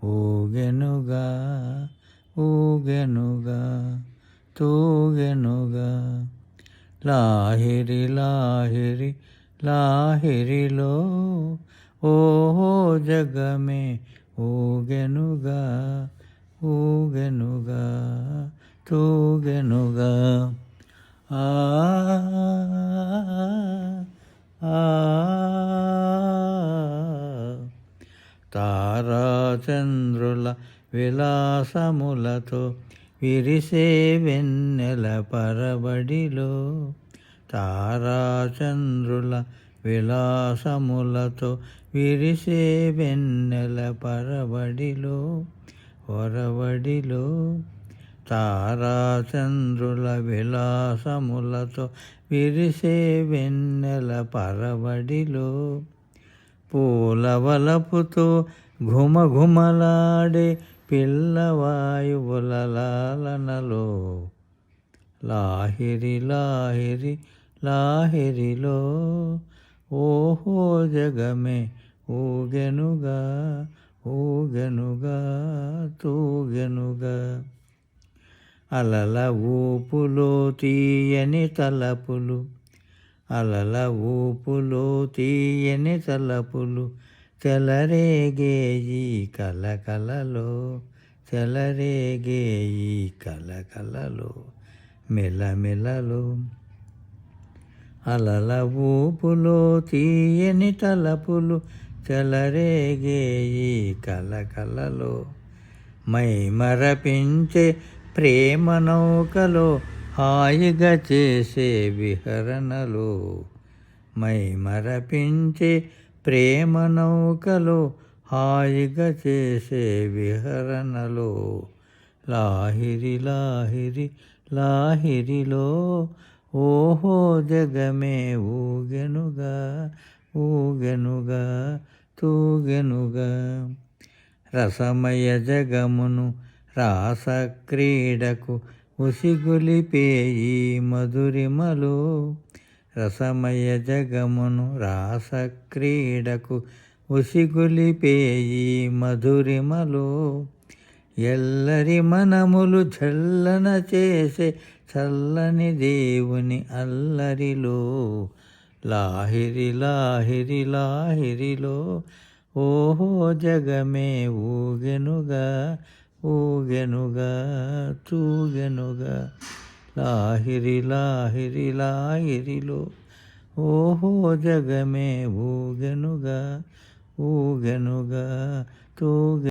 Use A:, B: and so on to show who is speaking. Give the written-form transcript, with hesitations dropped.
A: ఊగెనుగా ఊగెనుగా తూగెనుగా. లాహిరి లాహిరి లాహిరిలో ఓహో జగమే ఊగెనుగా ఊగెనుగా తూగెనుగా. ఆ ఆ తారాచంద్రుల విలాసములతో విరిసే వెన్నెల పరబడిలో. తారాచంద్రుల విలాసములతో విరిసే వెన్నెల పరబడిలో ఒరవడిలో. తారాచంద్రుల విలాసములతో విరిసే వెన్నెల పరబడిలో. పూలవలపుతో ఘుమఘుమలాడే పిల్లవాయువుల లాలనలో. లాహిరి లాహిరి లాహిరిలో ఓహో జగమే ఊగెనుగా ఊగెనుగా తూగెనుగా. అలల ఊపులో తీయని తలపులు అలల ఊపులో తీయని తలపులు చెలరేగే ఈ కలకలలో చెలరేగే ఈ కలకలలో మెలమెలలో. అలల ఊపులో తీయని తలపులు చెలరేగే ఈ కలకలలో. మై మరపించే ప్రేమ నౌకలో హాయిగా చేసే విహరణలో. మై మరపించే ప్రేమ నౌకలో హాయిగా చేసే విహరణలో. లాహిరి లాహిరి లాహిరిలో ఓహో జగమే ఊగెనుగా ఊగెనుగా తూగెనుగా. రసమయ జగమును రాస క్రీడకు ఉసిగొలిపే ఈ మధురిమలో. రసమయ జగమును రాస క్రీడకు ఉసిగొలిపే ఈ మధురిమలో. ఎల్లరి మనములు చల్లన చేసే చల్లని దేవుని అల్లరిలో. లాహిరి లాహిరి లాహిరిలో ఓహో జగమే ఊగెనుగా ఊగెనుగా తూగెనుగా. లాహిరి లాహిరి లాహిరిలో ఓహో జగమే ఊగెనుగా ఊగెనుగా తూగె.